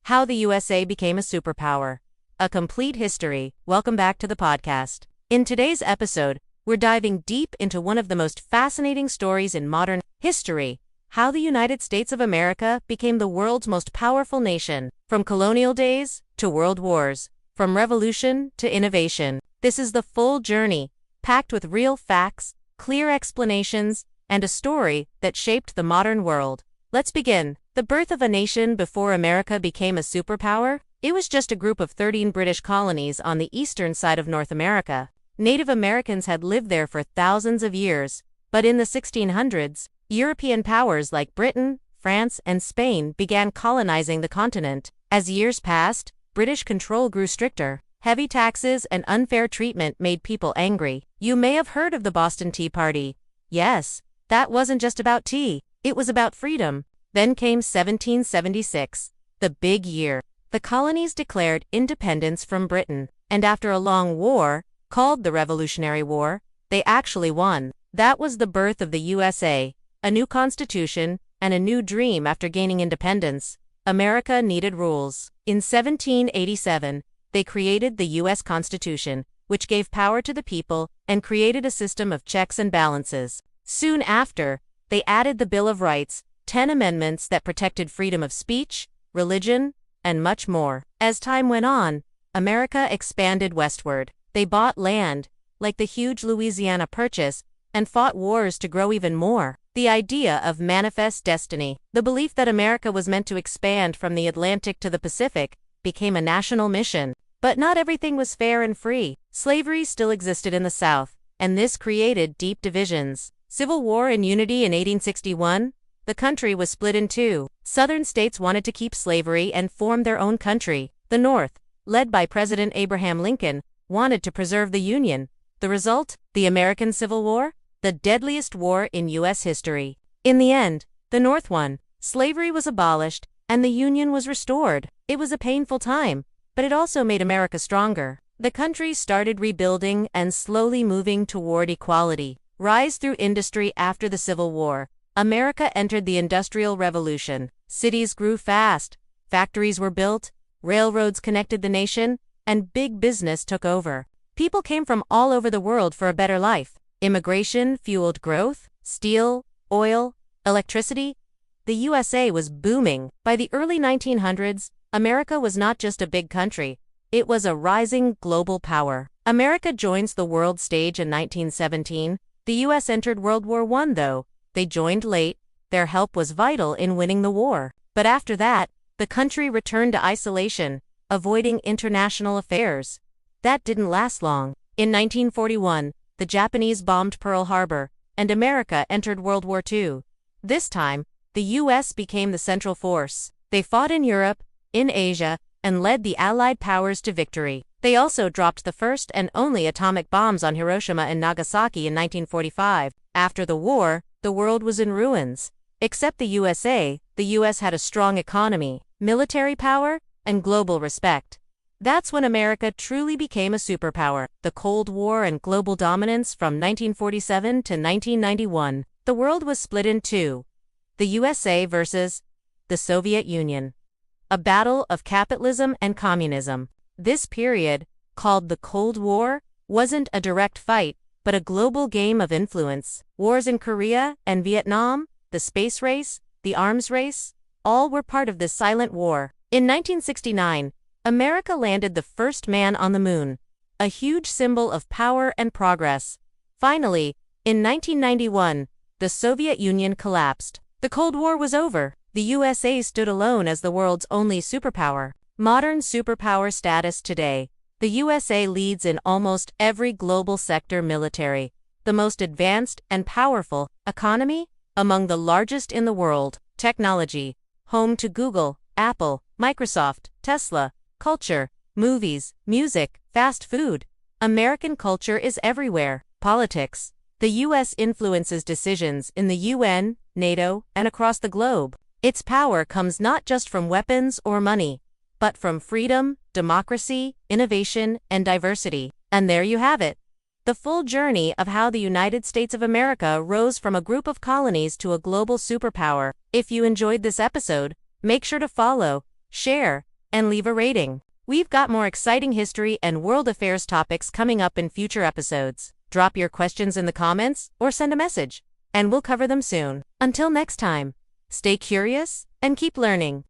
How the USA Became a Superpower. A Complete History. Welcome back to the podcast. In today's episode, we're diving deep into one of the most fascinating stories in modern history: how the United States of America became the world's most powerful nation. From colonial days to world wars, from revolution to innovation. This is the full journey, packed with real facts, clear explanations, and a story that shaped the modern world. Let's begin. The birth of a nation before America became a superpower? It was just a group of 13 British colonies on the eastern side of North America. Native Americans had lived there for thousands of years, but in the 1600s, European powers like Britain, France, and Spain began colonizing the continent. As years passed, British control grew stricter. Heavy taxes and unfair treatment made people angry. You may have heard of the Boston Tea Party. Yes, that wasn't just about tea, it was about freedom. Then came 1776, the big year. The colonies declared independence from Britain, and after a long war, called the Revolutionary War, they actually won. That was the birth of the USA, a new constitution, and a new dream after gaining independence. America needed rules. In 1787, they created the U.S. Constitution, which gave power to the people and created a system of checks and balances. Soon after, they added the Bill of Rights, 10 amendments that protected freedom of speech, religion, and much more. As time went on, America expanded westward. They bought land, like the huge Louisiana Purchase, and fought wars to grow even more. The idea of manifest destiny, the belief that America was meant to expand from the Atlantic to the Pacific, became a national mission. But not everything was fair and free. Slavery still existed in the South, and this created deep divisions. Civil War and unity in 1861, the country was split in two. Southern states wanted to keep slavery and form their own country. The North, led by President Abraham Lincoln, wanted to preserve the Union. The result? The American Civil War? The deadliest war in U.S. history. In the end, the North won. Slavery was abolished, and the Union was restored. It was a painful time, but it also made America stronger. The country started rebuilding and slowly moving toward equality. Rise through industry after the Civil War. America entered the Industrial Revolution. Cities grew fast, factories were built, railroads connected the nation, and big business took over. People came from all over the world for a better life. Immigration fueled growth, steel, oil, electricity. The USA was booming. By the early 1900s, America was not just a big country, it was a rising global power. America joins the world stage in 1917. The U.S. entered World War I, though. They joined late. Their help was vital in winning the war. But after that, the country returned to isolation, avoiding international affairs. That didn't last long. In 1941, the Japanese bombed Pearl Harbor, and America entered World War II. This time, the U.S. became the central force. They fought in Europe, in Asia, and led the Allied powers to victory. They also dropped the first and only atomic bombs on Hiroshima and Nagasaki in 1945. After the war, the world was in ruins. Except the USA, the US had a strong economy, military power, and global respect. That's when America truly became a superpower. The Cold War and global dominance from 1947 to 1991. The world was split in two. The USA versus the Soviet Union. A battle of capitalism and communism. This period, called the Cold War, wasn't a direct fight, but a global game of influence. Wars in Korea and Vietnam, the space race, the arms race, all were part of this silent war. In 1969, America landed the first man on the moon, a huge symbol of power and progress. Finally, in 1991, the Soviet Union collapsed. The Cold War was over. The USA stood alone as the world's only superpower. Modern superpower status today. The USA leads in almost every global sector: military, the most advanced and powerful; economy, among the largest in the world; technology, home to Google, Apple, Microsoft, Tesla; culture, movies, music, fast food. American culture is everywhere. Politics. The U.S. influences decisions in the UN, NATO, and across the globe. Its power comes not just from weapons or money, but from freedom, democracy, innovation, and diversity. And there you have it. The full journey of how the United States of America rose from a group of colonies to a global superpower. If you enjoyed this episode, make sure to follow, share, and leave a rating. We've got more exciting history and world affairs topics coming up in future episodes. Drop your questions in the comments or send a message, and we'll cover them soon. Until next time, stay curious and keep learning.